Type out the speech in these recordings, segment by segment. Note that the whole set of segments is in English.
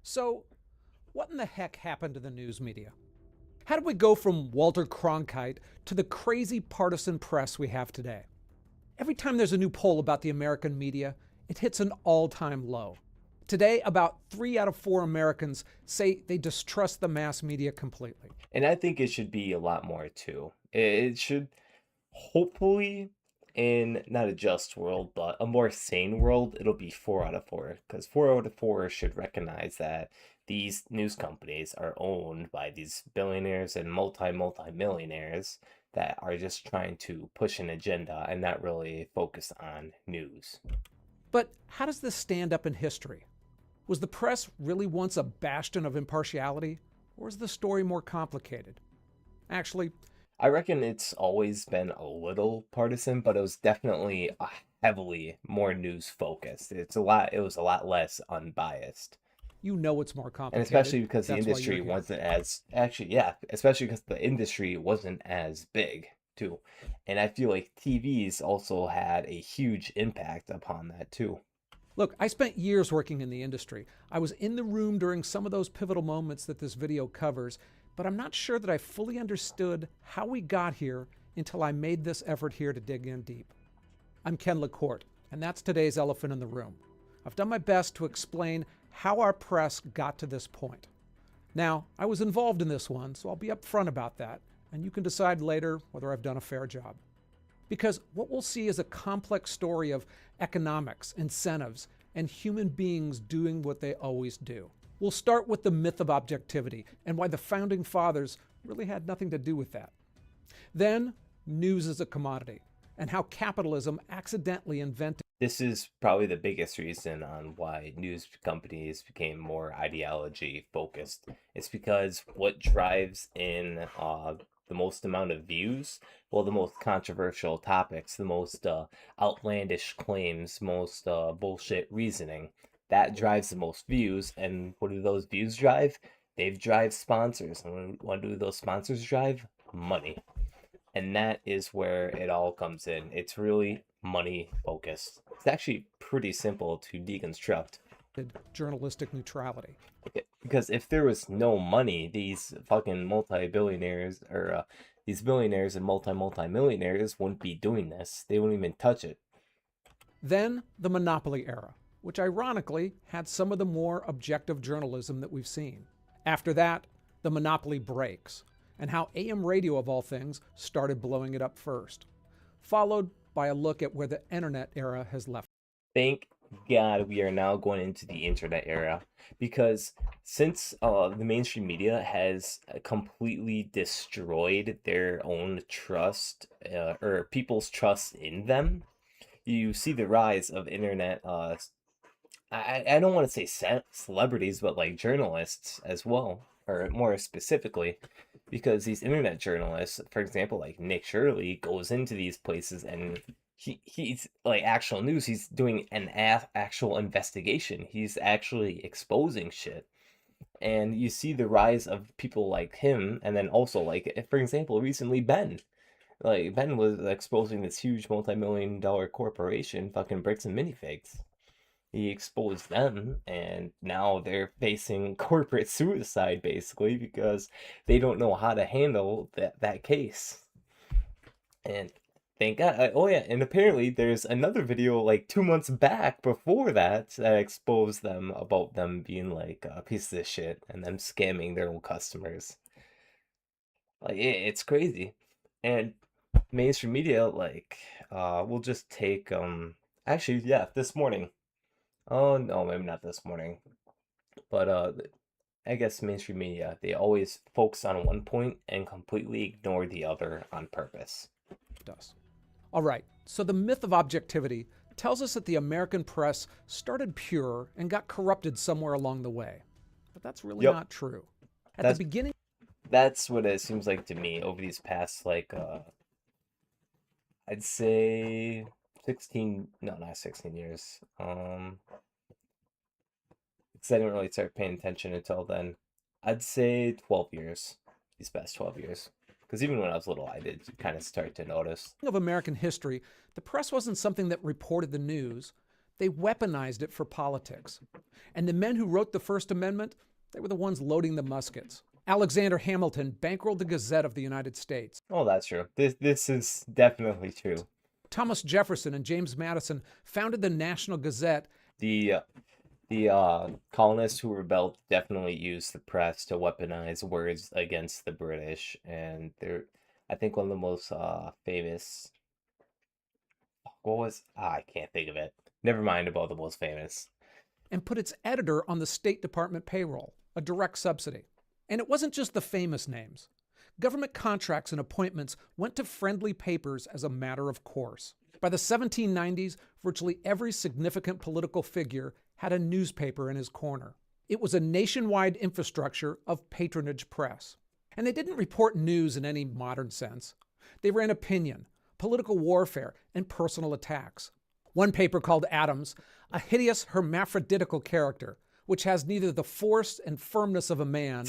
So, what in the heck happened to the news media? How did we go from Walter Cronkite to the crazy partisan press we have today? Every time there's a new poll about the American media, it hits an all time low. Today, about 3 out of 4 Americans say they distrust the mass media completely. And I think it should be a lot more too. It should hopefully, in not a just world, but a more sane world, it'll be 4 out of 4. Because 4 out of 4 should recognize that these news companies are owned by these billionaires and multi millionaires that are just trying to push an agenda and not really focus on news. But how does this stand up in history? Was the press really once a bastion of impartiality, or is the story more complicated? Actually, I reckon it's always been a little partisan, but it was definitely heavily more news focused. It was a lot less unbiased. you know it's more And complicated. especially because the That's why you're industry here. wasn't as actually, yeah, especially because the industry wasn't as big too. And I feel like TVs also had a huge impact upon that too. Look, I spent years working in the industry. I was in the room during some of those pivotal moments that this video covers, but I'm not sure that I fully understood how we got here until I made this effort here to dig in deep. I'm Ken LaCourte, and that's today's elephant in the room. I've done my best to explain how our press got to this point. Now, I was involved in this one, so I'll be upfront about that, and you can decide later whether I've done a fair job. Because what we'll see is a complex story of economics, incentives, and human beings doing what they always do. We'll start with the myth of objectivity and why the founding fathers really had nothing to do with that. Then, news as a commodity, and how capitalism accidentally invented. This is probably the biggest reason on why news companies became more ideology focused. It's because what drives in the most amount of views, well, the most controversial topics, the most outlandish claims, most bullshit reasoning, that drives the most views. And what do those views drive? They drive sponsors. And what do those sponsors drive? Money. And that is where it all comes in. It's really money focused. It's actually pretty simple to deconstruct. Journalistic neutrality. Because if there was no money, these fucking multi-billionaires or these billionaires and multi-millionaires wouldn't be doing this. They wouldn't even touch it. Then, the monopoly era, which ironically had some of the more objective journalism that we've seen. After that, the monopoly breaks, and how AM radio, of all things, started blowing it up first, followed by a look at where the internet era has left. Thank God we are now going into the internet era because since the mainstream media has completely destroyed their own trust or people's trust in them, you see the rise of internet I don't want to say celebrities, but like journalists as well, or more specifically, because these internet journalists, for example, like Nick Shirley, goes into these places and he's like actual news. He's doing an actual investigation. He's actually exposing shit, and you see the rise of people like him, and then also like, for example, recently Ben. Like Ben was exposing this huge multi-million-dollar corporation, fucking bricks and minifigs. He exposed them, and now they're facing corporate suicide basically because they don't know how to handle that case. And thank God. Oh yeah, and apparently there's another video like 2 months back before that that exposed them about them being like pieces of shit and them scamming their own customers. Like it's crazy. And mainstream media like we'll just take actually yeah, this morning. Oh no, maybe not this morning. But I guess mainstream media, they always focus on one point and completely ignore the other on purpose. Us. All right, so the myth of objectivity tells us that the American press started pure and got corrupted somewhere along the way. But that's really Yep. not true. At the That's beginning, that's what it seems like to me over these past like I'd say 16, no, not 16 years. Because I didn't really start paying attention until then. I'd say 12 years. These past 12 years. Because even when I was little, I did kind of start to notice. of American history, the press wasn't something that reported the news. They weaponized it for politics. And the men who wrote the First Amendment, they were the ones loading the muskets. Alexander Hamilton bankrolled the Gazette of the United States. Oh, that's true. This is definitely true. Thomas Jefferson and James Madison founded the National Gazette. The colonists who rebelled definitely used the press to weaponize words against the British, and they're, I think, one of the most famous. What was I can't think of it. Never mind about the most famous. And put its editor on the State Department payroll, a direct subsidy. And it wasn't just the famous names. Government contracts and appointments went to friendly papers as a matter of course. By the 1790s, virtually every significant political figure had a newspaper in his corner. It was a nationwide infrastructure of patronage press. And they didn't report news in any modern sense. They ran opinion, political warfare, and personal attacks. One paper called Adams, a hideous hermaphroditical character, which has neither the force and firmness of a man.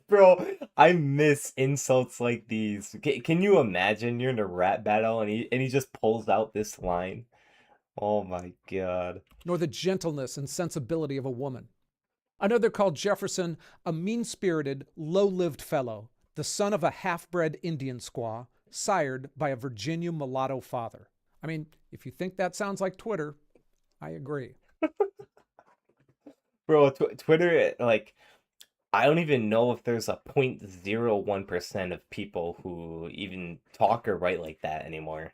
Bro, I miss insults like these. Can you imagine you're in a rap battle and he just pulls out this line? Oh my God. Nor the gentleness and sensibility of a woman. Another called Jefferson a mean-spirited, low-lived fellow, the son of a half-bred Indian squaw, sired by a Virginia mulatto father. I mean, if you think that sounds like Twitter, I agree. Bro, Twitter, like, I don't even know if there's a 0.01% of people who even talk or write like that anymore.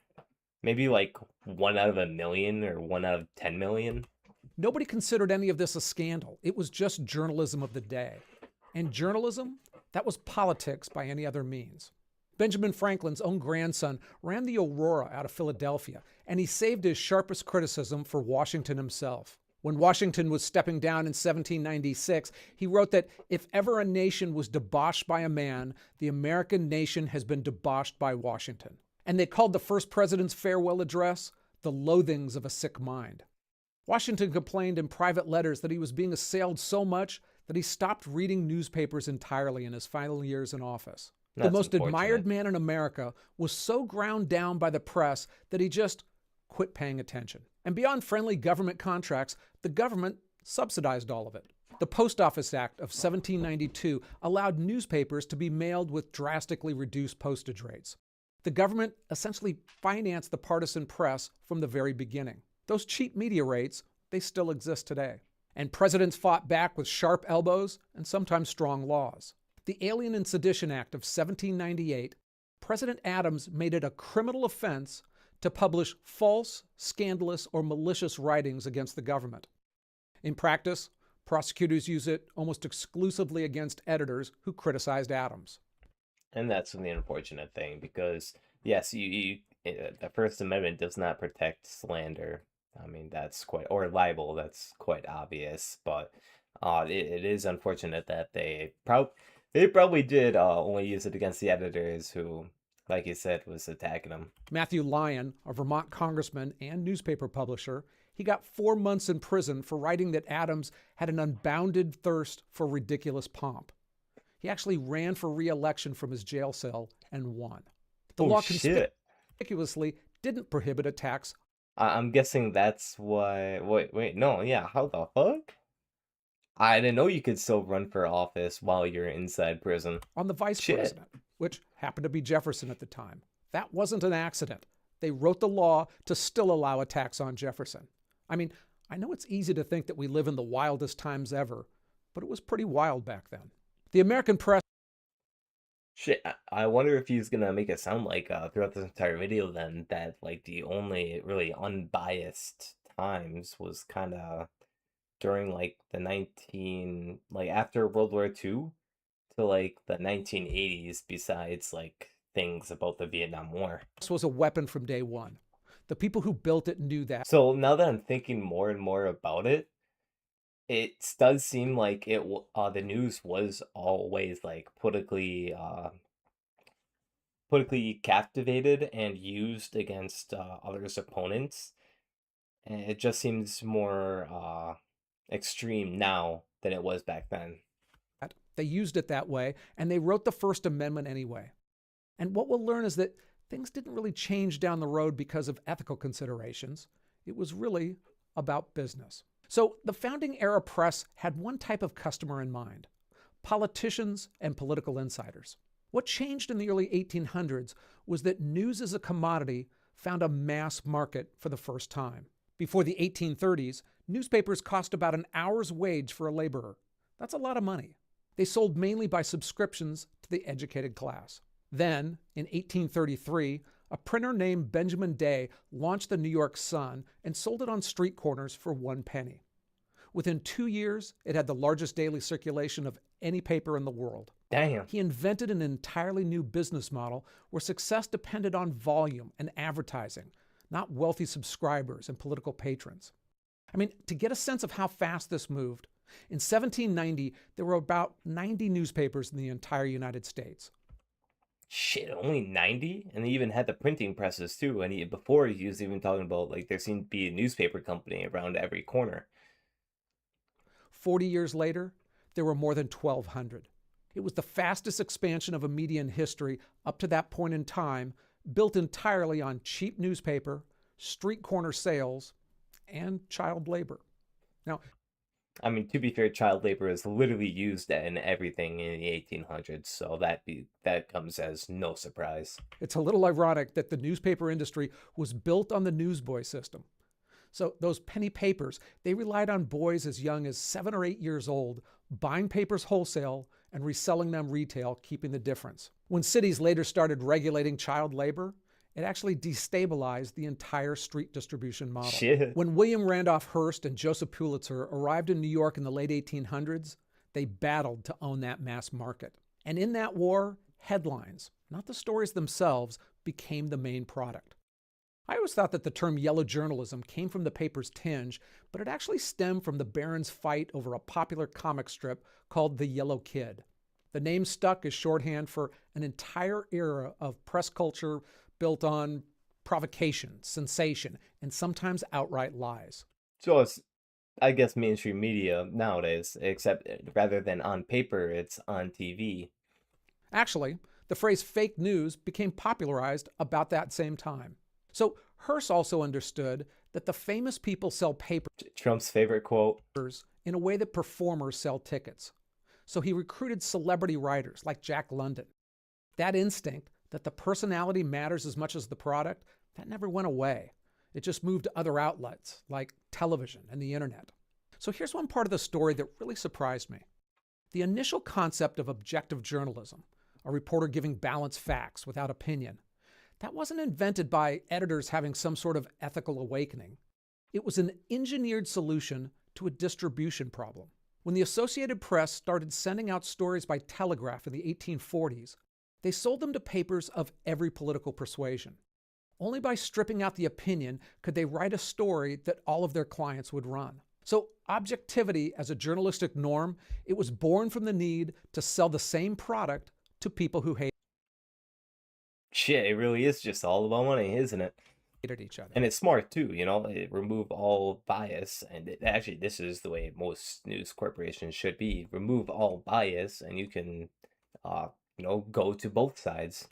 Maybe like 1 out of 1,000,000 or 1 out of 10 million. Nobody considered any of this a scandal. It was just journalism of the day. And journalism, that was politics by any other means. Benjamin Franklin's own grandson ran the Aurora out of Philadelphia, and he saved his sharpest criticism for Washington himself. When Washington was stepping down in 1796, he wrote that if ever a nation was debauched by a man, the American nation has been debauched by Washington. And they called the first president's farewell address the loathings of a sick mind. Washington complained in private letters that he was being assailed so much that he stopped reading newspapers entirely in his final years in office. The most admired man in America was so ground down by the press that he just quit paying attention. And beyond friendly government contracts, the government subsidized all of it. The Post Office Act of 1792 allowed newspapers to be mailed with drastically reduced postage rates. The government essentially financed the partisan press from the very beginning. Those cheap media rates, they still exist today. And presidents fought back with sharp elbows and sometimes strong laws. The Alien and Sedition Act of 1798, President Adams made it a criminal offense to publish false, scandalous, or malicious writings against the government. In practice, prosecutors use it almost exclusively against editors who criticized Adams. And that's the unfortunate thing because, yes, the First Amendment does not protect slander. I mean, that's quite, or libel, that's quite obvious, but it is unfortunate that they probably did only use it against the editors who, like you said, was attacking them. Matthew Lyon, a Vermont congressman and newspaper publisher, he got 4 months in prison for writing that Adams had an unbounded thirst for ridiculous pomp. He actually ran for re-election from his jail cell and won. The law conspicuously didn't prohibit attacks. I'm guessing that's why. Wait, no, yeah, how the fuck? I didn't know you could still run for office while you're inside prison. On the vice president, which happened to be Jefferson at the time. That wasn't an accident. They wrote the law to still allow attacks on Jefferson. I mean, I know it's easy to think that we live in the wildest times ever, but it was pretty wild back then. The American press. Shit, I wonder if he's gonna make it sound like throughout this entire video then that like the only really unbiased times was kind of during like after World War II to like the 1980s, besides like things about the Vietnam War. This was a weapon from day one. The people who built it knew that. So now that I'm thinking more and more about it, it does seem like the news was always like politically captivated and used against others' opponents, and it just seems more extreme now than it was back then. They used it that way, and they wrote the First Amendment anyway. And what we'll learn is that things didn't really change down the road because of ethical considerations. It was really about business. So the founding era press had one type of customer in mind: politicians and political insiders. What changed in the early 1800s was that news as a commodity found a mass market for the first time. Before the 1830s, newspapers cost about an hour's wage for a laborer. That's a lot of money. They sold mainly by subscriptions to the educated class. Then, in 1833, a printer named Benjamin Day launched the New York Sun and sold it on street corners for 1 penny. Within 2 years, it had the largest daily circulation of any paper in the world. Damn. He invented an entirely new business model where success depended on volume and advertising, not wealthy subscribers and political patrons. I mean, to get a sense of how fast this moved, in 1790, there were about 90 newspapers in the entire United States. Shit, only 90? And they even had the printing presses too. And before he was even talking about like there seemed to be a newspaper company around every corner. 40 years later, there were more than 1,200. It was the fastest expansion of a media in history up to that point in time, built entirely on cheap newspaper, street corner sales, and child labor. Now, I mean, to be fair, child labor is literally used in everything in the 1800s, so that comes as no surprise. it's a little ironic that the newspaper industry was built on the newsboy system. So those penny papers, they relied on boys as young as 7 or 8 years old, buying papers wholesale and reselling them retail, keeping the difference. When cities later started regulating child labor, it actually destabilized the entire street distribution model. Shit. When William Randolph Hearst and Joseph Pulitzer arrived in New York in the late 1800s, they battled to own that mass market. And in that war, headlines, not the stories themselves, became the main product. I always thought that the term yellow journalism came from the paper's tinge, but it actually stemmed from the Barron's fight over a popular comic strip called The Yellow Kid. The name stuck as shorthand for an entire era of press culture built on provocation, sensation, and sometimes outright lies. So it's, I guess, mainstream media nowadays, except rather than on paper, it's on TV. Actually, the phrase fake news became popularized about that same time. So Hearst also understood that the famous people sell papers Trump's favorite quote. in a way that performers sell tickets. So he recruited celebrity writers like Jack London. That instinct that the personality matters as much as the product, that never went away. It just moved to other outlets like television and the internet. So here's one part of the story that really surprised me. The initial concept of objective journalism, a reporter giving balanced facts without opinion, that wasn't invented by editors having some sort of ethical awakening. It was an engineered solution to a distribution problem. When the Associated Press started sending out stories by telegraph in the 1840s, they sold them to papers of every political persuasion. Only by stripping out the opinion could they write a story that all of their clients would run. So objectivity as a journalistic norm, it was born from the need to sell the same product to people who Shit, it really is just all about money, isn't it? hated each other. And it's smart too, remove all bias. And actually, this is the way most news corporations should be. Remove all bias, and you can, go to both sides.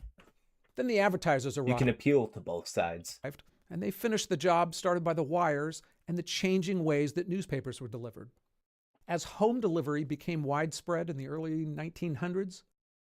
Then the advertisers You arrived, can appeal to both sides. and they finished the job started by the wires and the changing ways that newspapers were delivered. As home delivery became widespread in the early 1900s,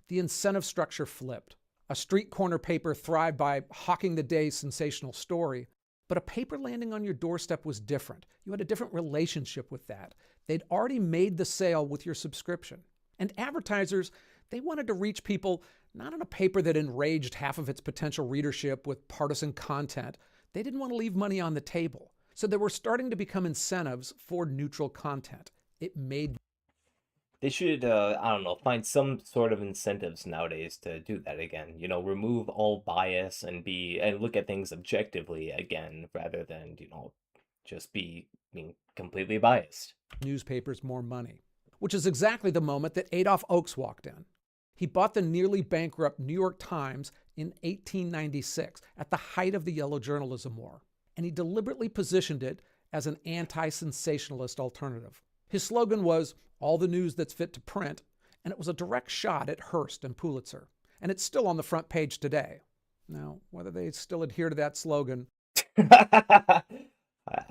the incentive structure flipped. A street corner paper thrived by hawking the day's sensational story, but a paper landing on your doorstep was different. You had a different relationship with that. They'd already made the sale with your subscription. And advertisers, they wanted to reach people not in a paper that enraged half of its potential readership with partisan content. They didn't want to leave money on the table. So there were starting to become incentives for neutral content. It made They should, find some sort of incentives nowadays to do that again. Remove all bias and look at things objectively again, rather than, just being completely biased. newspapers more money, which is exactly the moment that Adolph Oakes walked in. He bought the nearly bankrupt New York Times in 1896 at the height of the yellow journalism war, and he deliberately positioned it as an anti-sensationalist alternative. His slogan was, "All the news that's fit to print," and it was a direct shot at Hearst and Pulitzer, and it's still on the front page today. Now, whether they still adhere to that slogan,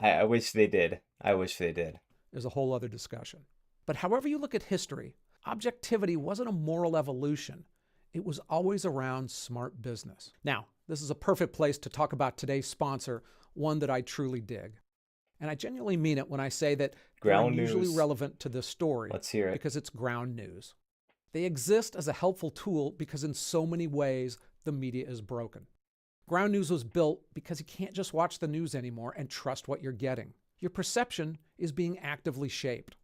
I wish they did. I wish they did. Is a whole other discussion. But however you look at history, objectivity wasn't a moral evolution. It was always around smart business. Now, this is a perfect place to talk about today's sponsor, one that I truly dig. And I genuinely mean it when I say that they're Ground unusually news. relevant to this story Let's hear it. because it's ground news. They exist as a helpful tool because in so many ways, the media is broken. Ground news was built because you can't just watch the news anymore and trust what you're getting. Your perception is being actively shaped.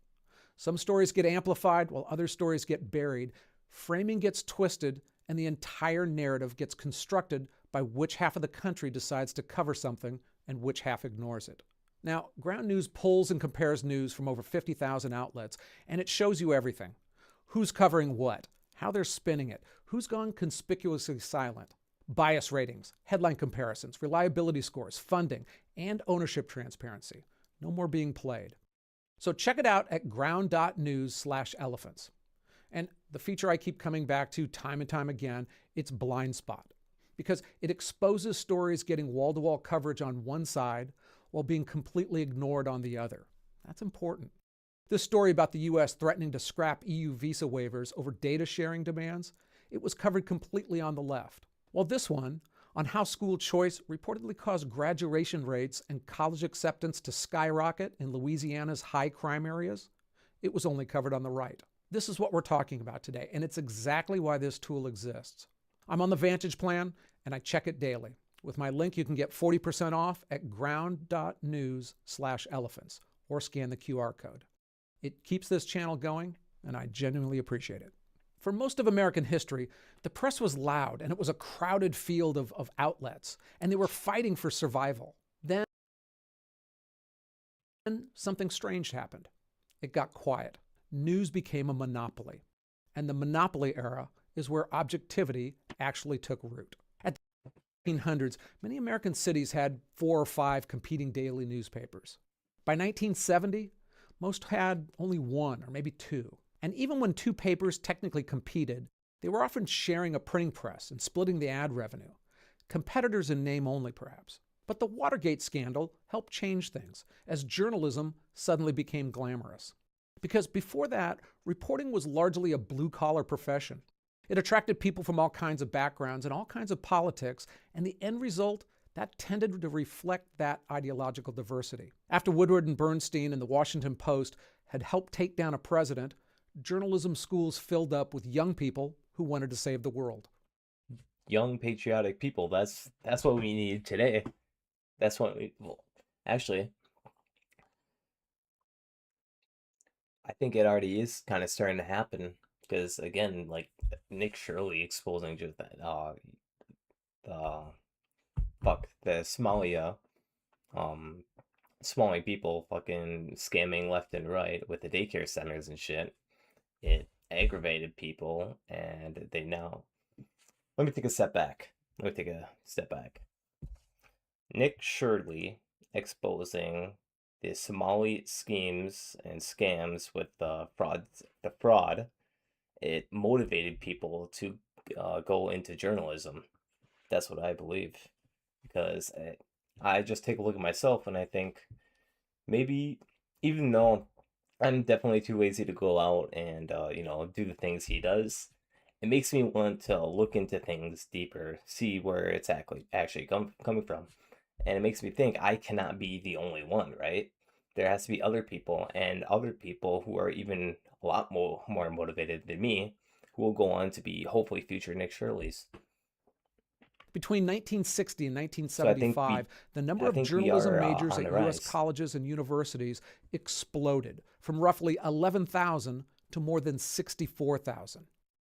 Some stories get amplified while other stories get buried. Framing gets twisted and the entire narrative gets constructed by which half of the country decides to cover something and which half ignores it. Now, Ground News pulls and compares news from over 50,000 outlets, and it shows you everything. Who's covering what, how they're spinning it, who's gone conspicuously silent, bias ratings, headline comparisons, reliability scores, funding, and ownership transparency. No more being played. So check it out at ground.news/elephants. And the feature I keep coming back to time and time again, it's Blind Spot, because it exposes stories getting wall-to-wall coverage on one side while being completely ignored on the other. That's important. This story about the US threatening to scrap EU visa waivers over data sharing demands, it was covered completely on the left. While this one, on how school choice reportedly caused graduation rates and college acceptance to skyrocket in Louisiana's high crime areas, it was only covered on the right. This is what we're talking about today, and it's exactly why this tool exists. I'm on the Vantage plan, and I check it daily. With my link, you can get 40% off at ground.news/elephants or scan the QR code. It keeps this channel going, and I genuinely appreciate it. For most of American history, the press was loud, and it was a crowded field of outlets, and they were fighting for survival. Then something strange happened. It got quiet. News became a monopoly. And the monopoly era is where objectivity actually took root. At the 1800s, many American cities had 4 or 5 competing daily newspapers. By 1970, most had only 1 or maybe 2. And even when 2 papers technically competed, they were often sharing a printing press and splitting the ad revenue. Competitors in name only, perhaps. But the Watergate scandal helped change things, as journalism suddenly became glamorous. Because before that, reporting was largely a blue-collar profession. It attracted people from all kinds of backgrounds and all kinds of politics, and the end result, that tended to reflect that ideological diversity. After Woodward and Bernstein and the Washington Post had helped take down a president, journalism schools filled up with young people who wanted to save the world. Young patriotic people. That's what we need today. That's what we actually, I think it already is kind of starting to happen because again, like Nick Shirley exposing just that the Somalia Somali people fucking scamming left and right with the daycare centers and shit. It aggravated people, and they now. Let me take a step back. Nick Shirley exposing the Somali schemes and scams with the fraud. It motivated people to go into journalism. That's what I believe, because I just take a look at myself and I think maybe, even though I'm definitely too lazy to go out and do the things he does, it makes me want to look into things deeper, see where it's actually coming from. And it makes me think I cannot be the only one, right? There has to be other people, and other people who are even a lot more motivated than me, who will go on to be hopefully future Nick Shirleys. Between 1960 and So I 1975, the number of journalism majors on at the U.S. rise. colleges and universities exploded from roughly 11,000 to more than 64,000.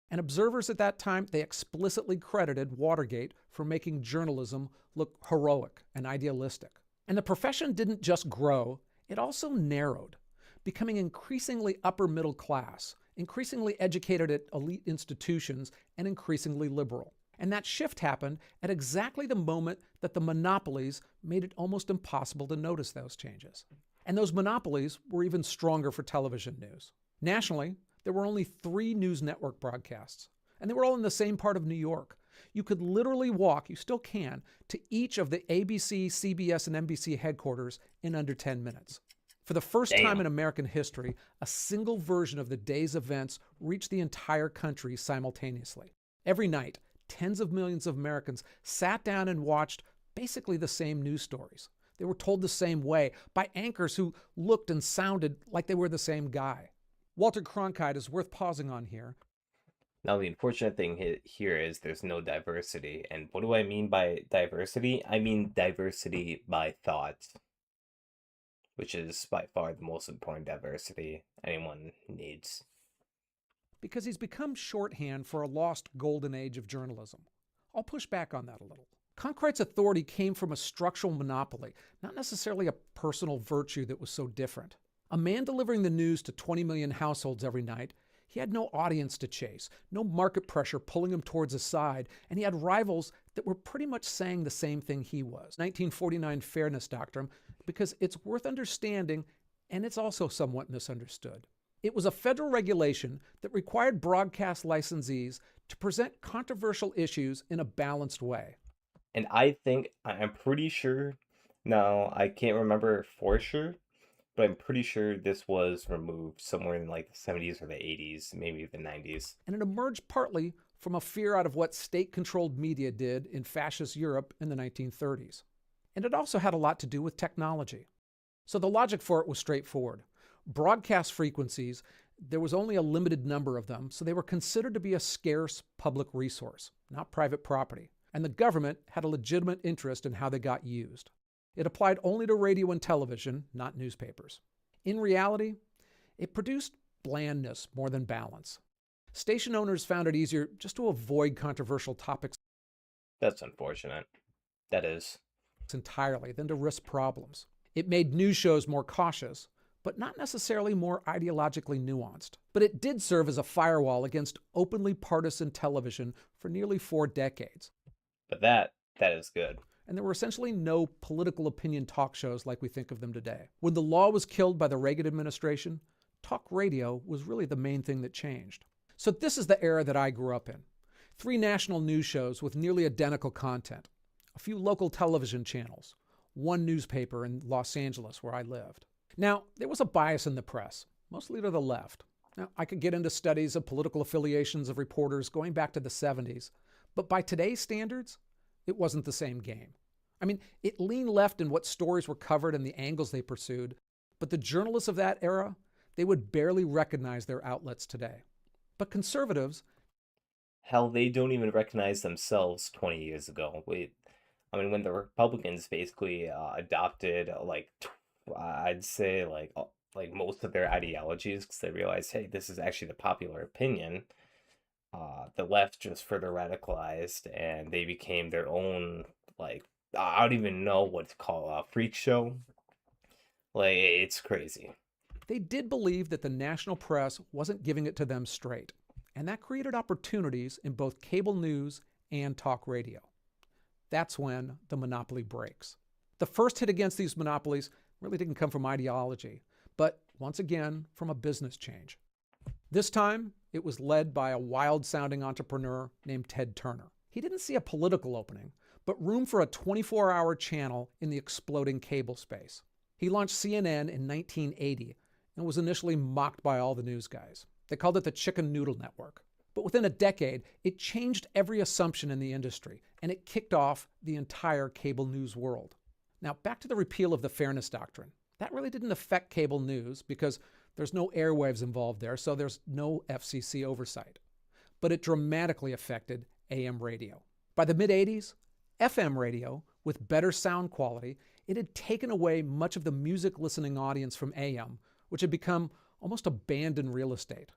And observers at that time, they explicitly credited Watergate for making journalism look heroic and idealistic. And the profession didn't just grow, it also narrowed, becoming increasingly upper middle class, increasingly educated at elite institutions, and increasingly liberal. And that shift happened at exactly the moment that the monopolies made it almost impossible to notice those changes. And those monopolies were even stronger for television news. Nationally, there were only 3 news network broadcasts, and they were all in the same part of New York. You could literally walk, you still can, to each of the ABC, CBS, and NBC headquarters in under 10 minutes. For the first time Damn. in American history, a single version of the day's events reached the entire country simultaneously. Every night, tens of millions of Americans sat down and watched basically the same news stories. They were told the same way by anchors who looked and sounded like they were the same guy. Walter Cronkite is worth pausing on here. Now, the unfortunate thing here is there's no diversity. And what do I mean by diversity? I mean diversity by thought, which is by far the most important diversity anyone needs. Because he's become shorthand for a lost golden age of journalism. I'll push back on that a little. Cronkite's authority came from a structural monopoly, not necessarily a personal virtue that was so different. A man delivering the news to 20 million households every night, he had no audience to chase, no market pressure pulling him towards his side, and he had rivals that were pretty much saying the same thing he was. 1949 Fairness Doctrine, because it's worth understanding and it's also somewhat misunderstood. It was a federal regulation that required broadcast licensees to present controversial issues in a balanced way. And I'm pretty sure, now I can't remember for sure, but I'm pretty sure this was removed somewhere in like the 70s or the 80s, maybe the 90s. And it emerged partly from a fear out of what state-controlled media did in fascist Europe in the 1930s. And it also had a lot to do with technology. So the logic for it was straightforward. Broadcast frequencies, there was only a limited number of them, so they were considered to be a scarce public resource, not private property. And the government had a legitimate interest in how they got used. It applied only to radio and television, not newspapers. In reality, it produced blandness more than balance. Station owners found it easier just to avoid controversial topics That's unfortunate. That is. entirely than to risk problems. It made news shows more cautious, but not necessarily more ideologically nuanced. But it did serve as a firewall against openly partisan television for nearly 4 decades. But that is good. And there were essentially no political opinion talk shows like we think of them today. When the law was killed by the Reagan administration, talk radio was really the main thing that changed. So this is the era that I grew up in. 3 national news shows with nearly identical content, a few local television channels, 1 newspaper in Los Angeles where I lived. Now, there was a bias in the press, mostly to the left. Now, I could get into studies of political affiliations of reporters going back to the 70s, but by today's standards, it wasn't the same game. I mean, it leaned left in what stories were covered and the angles they pursued, but the journalists of that era, they would barely recognize their outlets today. But conservatives, Hell, they don't even recognize themselves 20 years ago. When the Republicans basically adopted I'd say like most of their ideologies because they realized, hey, this is actually the popular opinion. The left just further radicalized and they became their own, I don't even know what to call a freak show. It's crazy. they did believe that the national press wasn't giving it to them straight, and that created opportunities in both cable news and talk radio. That's when the monopoly breaks. The first hit against these monopolies really didn't come from ideology, but once again, from a business change. This time, it was led by a wild-sounding entrepreneur named Ted Turner. He didn't see a political opening, but room for a 24-hour channel in the exploding cable space. He launched CNN in 1980 and was initially mocked by all the news guys. They called it the Chicken Noodle Network. But within a decade, it changed every assumption in the industry, and it kicked off the entire cable news world. Now, back to the repeal of the Fairness Doctrine. That really didn't affect cable news because there's no airwaves involved there, so there's no FCC oversight. But it dramatically affected AM radio. By the mid-'80s, FM radio, with better sound quality, it had taken away much of the music listening audience from AM, which had become almost abandoned real estate.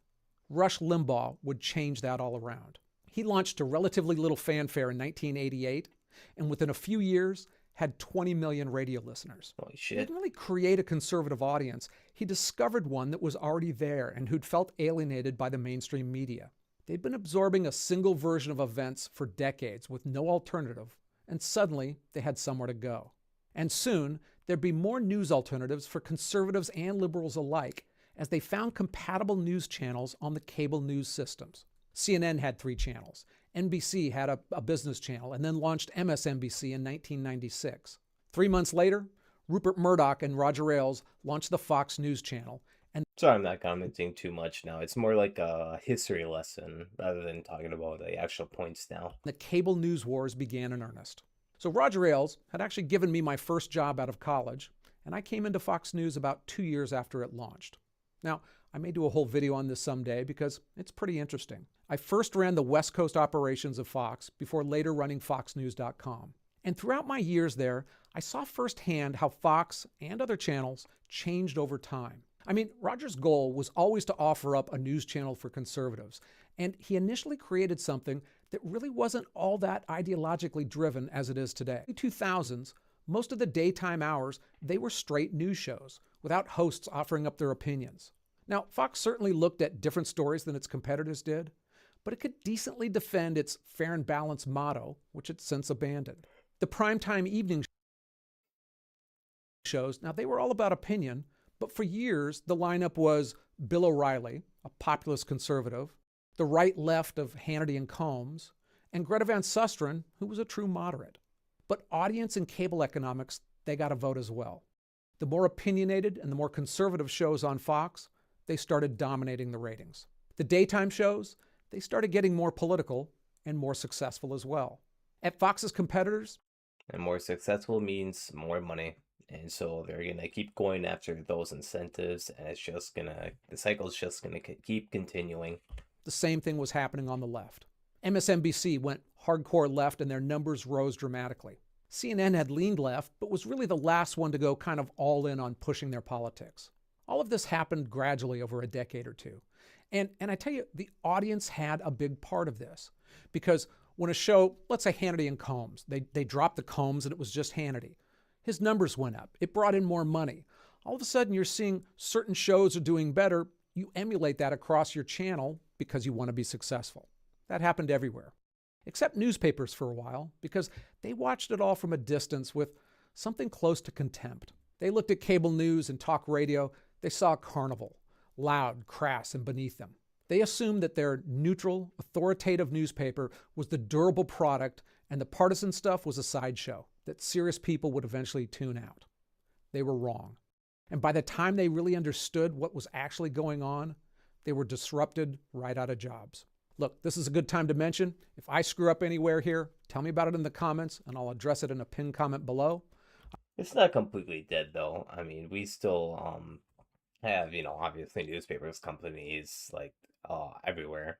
Rush Limbaugh would change that all around. He launched to relatively little fanfare in 1988, and within a few years, had 20 million radio listeners. Holy He shit. didn't really create a conservative audience. He discovered one that was already there and who'd felt alienated by the mainstream media. They'd been absorbing a single version of events for decades with no alternative, and suddenly they had somewhere to go. And soon, there'd be more news alternatives for conservatives and liberals alike as they found compatible news channels on the cable news systems. CNN had 3 channels, NBC had a business channel and then launched MSNBC in 1996. 3 months later, Rupert Murdoch and Roger Ailes launched the Fox News Channel. And Sorry, I'm not commenting too much now. It's more like a history lesson rather than talking about the actual points now. the cable news wars began in earnest. So Roger Ailes had actually given me my first job out of college, and I came into Fox News about 2 years after it launched. Now, I may do a whole video on this someday because it's pretty interesting. I first ran the West Coast operations of Fox before later running FoxNews.com. And throughout my years there, I saw firsthand how Fox and other channels changed over time. I mean, Roger's goal was always to offer up a news channel for conservatives, and he initially created something that really wasn't all that ideologically driven as it is today. In the 2000s, most of the daytime hours, they were straight news shows, without hosts offering up their opinions. Now, Fox certainly looked at different stories than its competitors did, but it could decently defend its fair and balanced motto, which it's since abandoned. The primetime evening shows, now they were all about opinion, but for years the lineup was Bill O'Reilly, a populist conservative, the right-left of Hannity and Combs, and Greta Van Susteren, who was a true moderate. But audience and cable economics, they got a vote as well. The more opinionated and the more conservative shows on Fox, they started dominating the ratings. The daytime shows, they started getting more political and more successful as well. At Fox's competitors, And more successful means more money. And so they're going to keep going after those incentives, and the cycle's just going to keep continuing. the same thing was happening on the left. MSNBC went hardcore left and their numbers rose dramatically. CNN had leaned left, but was really the last one to go kind of all in on pushing their politics. All of this happened gradually over a decade or two. And I tell you, the audience had a big part of this. Because when a show, let's say Hannity and Combs, they dropped the Combs and it was just Hannity. His numbers went up. It brought in more money. All of a sudden, you're seeing certain shows are doing better. You emulate that across your channel because you want to be successful. That happened everywhere. Except newspapers for a while, because they watched it all from a distance with something close to contempt. They looked at cable news and talk radio. They saw a carnival, loud, crass, and beneath them. They assumed that their neutral, authoritative newspaper was the durable product and the partisan stuff was a sideshow that serious people would eventually tune out. They were wrong. And by the time they really understood what was actually going on, they were disrupted right out of jobs. Look, this is a good time to mention, if I screw up anywhere here, tell me about it in the comments and I'll address it in a pinned comment below. It's not completely dead, though. I mean, we still have, obviously newspapers, companies, like, everywhere.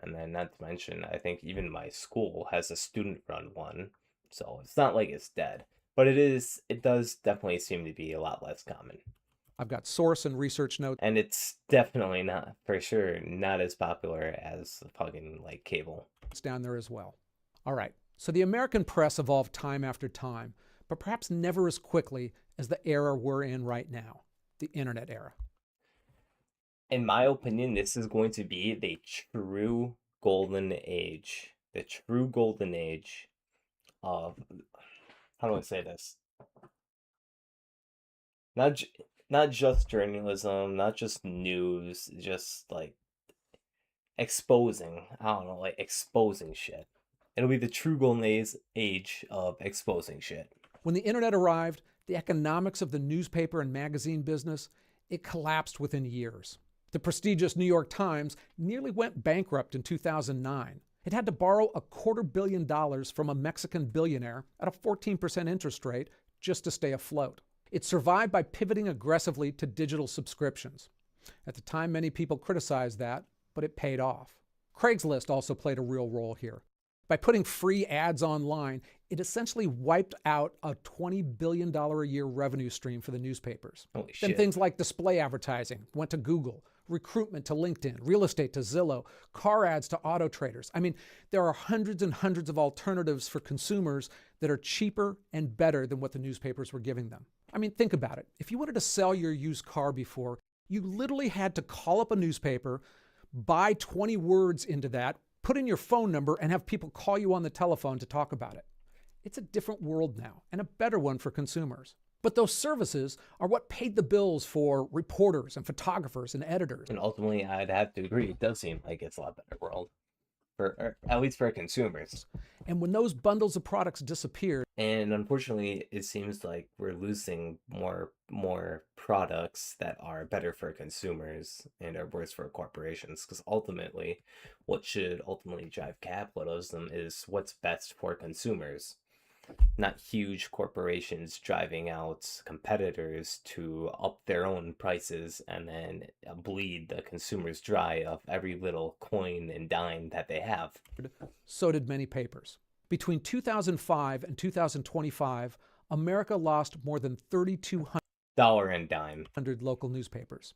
And then not to mention, I think even my school has a student-run one. So it's not like it's dead. But it does definitely seem to be a lot less common. I've got source and research notes And it's definitely not, for sure, not as popular as fucking, like, cable. down there as well. All right, so the American press evolved time after time, but perhaps never as quickly as the era we're in right now, the internet era. In my opinion, this is going to be the true golden age. The true golden age of, how do I say this? Not just journalism, not just news, just like exposing. I don't know, like exposing shit. It'll be the true golden age of exposing shit. When the internet arrived, the economics of the newspaper and magazine business, it collapsed within years. The prestigious New York Times nearly went bankrupt in 2009. It had to borrow $250 million from a Mexican billionaire at a 14% interest rate just to stay afloat. It survived by pivoting aggressively to digital subscriptions. At the time, many people criticized that, but it paid off. Craigslist also played a real role here. By putting free ads online, it essentially wiped out a $20 billion a year revenue stream for the newspapers. Holy Then shit. things like display advertising went to Google, recruitment to LinkedIn, real estate to Zillow, car ads to auto traders. I mean, there are hundreds and hundreds of alternatives for consumers that are cheaper and better than what the newspapers were giving them. I mean, think about it. If you wanted to sell your used car before, you literally had to call up a newspaper, buy 20 words into that, put in your phone number, and have people call you on the telephone to talk about it. It's a different world now, and a better one for consumers. But those services are what paid the bills for reporters and photographers and editors. And ultimately, I'd have to agree. It does seem like it's a lot better world. or at least for consumers. And when those bundles of products disappeared, And unfortunately, it seems like we're losing more products that are better for consumers and are worse for corporations. Because ultimately, what should ultimately drive capitalism is what's best for consumers, not huge corporations driving out competitors to up their own prices and then bleed the consumers dry of every little coin and dime that they have. so did many papers. Between 2005 and 2025, America lost more than 3,200 Dollar and dime. local newspapers.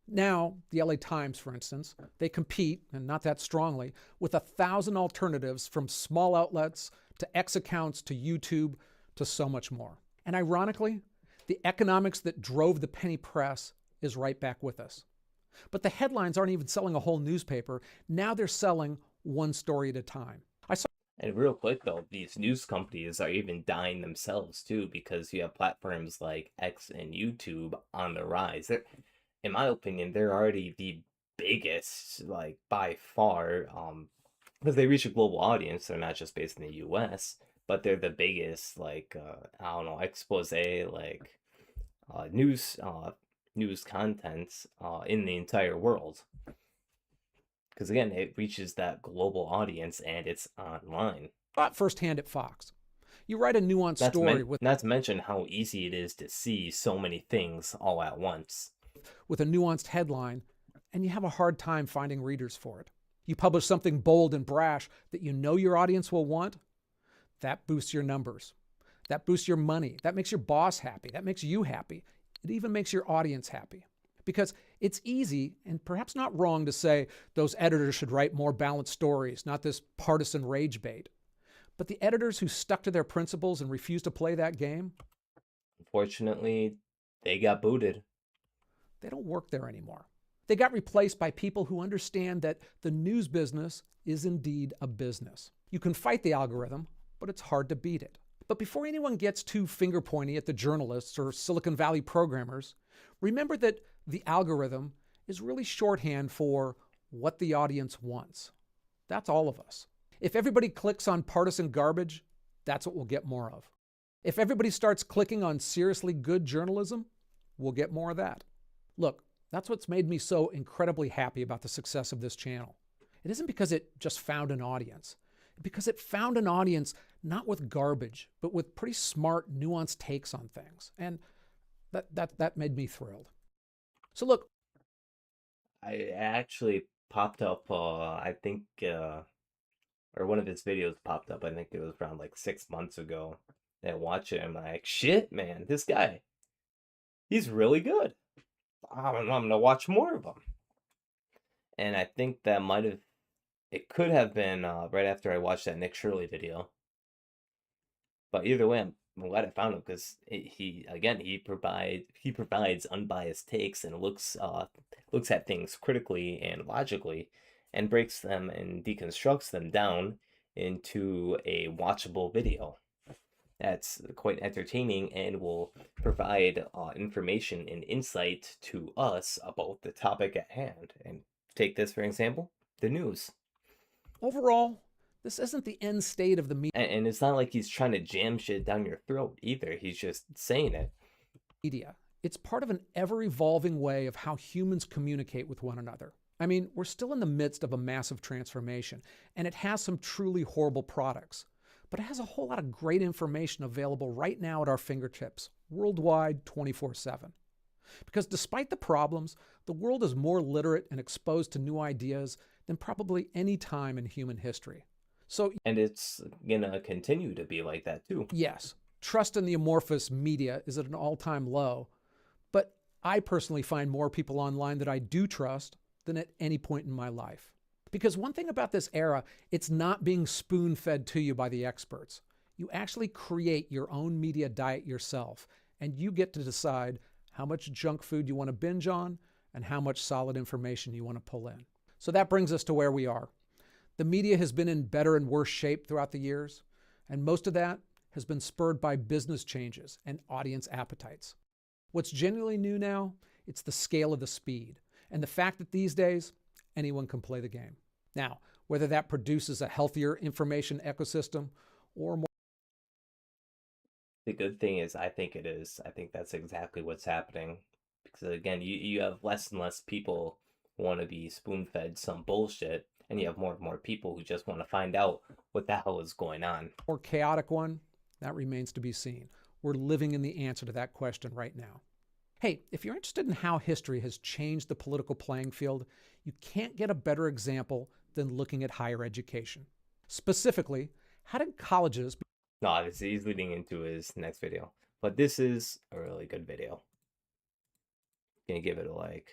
Now, the LA Times, for instance, they compete, and not that strongly, with 1,000 alternatives from small outlets to X accounts to YouTube to so much more. And ironically, the economics that drove the penny press is right back with us. But the headlines aren't even selling a whole newspaper. Now they're selling one story at a time. And real quick though, these news companies are even dying themselves too, because you have platforms like X and YouTube on the rise. In my opinion, they're already the biggest, like by far, because they reach a global audience. They're not just based in the U.S., but they're the biggest, like I don't know, expose, like news news content in the entire world. Because again, it reaches that global audience and it's online. Not firsthand at Fox. You write a nuanced story Not to mention how easy it is to see so many things all at once. with a nuanced headline, and you have a hard time finding readers for it. You publish something bold and brash that you know your audience will want, that boosts your numbers. That boosts your money. That makes your boss happy. That makes you happy. It even makes your audience happy. Because it's easy, and perhaps not wrong, to say those editors should write more balanced stories, not this partisan rage bait. But the editors who stuck to their principles and refused to play that game, unfortunately, they got booted. They don't work there anymore. They got replaced by people who understand that the news business is indeed a business. You can fight the algorithm, but it's hard to beat it. But before anyone gets too finger pointy at the journalists or Silicon Valley programmers, remember that the algorithm is really shorthand for what the audience wants. That's all of us. If everybody clicks on partisan garbage, that's what we'll get more of. If everybody starts clicking on seriously good journalism, we'll get more of that. Look, that's what's made me so incredibly happy about the success of this channel. It isn't because it just found an audience. Because it found an audience not with garbage, but with pretty smart, nuanced takes on things. And that made me thrilled. So look, I actually popped up, I think, or one of his videos popped up. I think it was around like 6 months ago. And I watched it. And I'm like, shit, man, this guy, he's really good. I'm gonna watch more of him. And I think that it could have been right after I watched that Nick Shirley video. But either way, I'm glad I found him because he provides unbiased takes and looks at things critically and logically, and breaks them and deconstructs them down into a watchable video that's quite entertaining and will provide information and insight to us about the topic at hand. And take this for example, the news. Overall, this isn't the end state of the And it's not like he's trying to jam shit down your throat either. He's just saying it. Media. It's part of an ever-evolving way of how humans communicate with one another. I mean, we're still in the midst of a massive transformation, and it has some truly horrible products. But it has a whole lot of great information available right now at our fingertips, worldwide, 24/7. Because despite the problems, the world is more literate and exposed to new ideas than probably any time in human history. And it's gonna continue to be like that too. Yes, trust in the amorphous media is at an all-time low, but I personally find more people online that I do trust than at any point in my life. Because one thing about this era, it's not being spoon-fed to you by the experts. You actually create your own media diet yourself, and you get to decide how much junk food you want to binge on and how much solid information you want to pull in. So that brings us to where we are. The media has been in better and worse shape throughout the years, and most of that has been spurred by business changes and audience appetites. What's genuinely new now, it's the scale of the speed, and the fact that these days, anyone can play the game. Now, whether that produces a healthier information ecosystem or more. The good thing is, I think it is. I think that's exactly what's happening. Because again, you have less and less people who want to be spoon-fed some bullshit, and you have more and more people who just want to find out what the hell is going on. More chaotic one, that remains to be seen. We're living in the answer to that question right now. Hey, if you're interested in how history has changed the political playing field, you can't get a better example than looking at higher education. Specifically, how did colleges. No, he's leading into his next video. But this is a really good video. Gonna give it a like.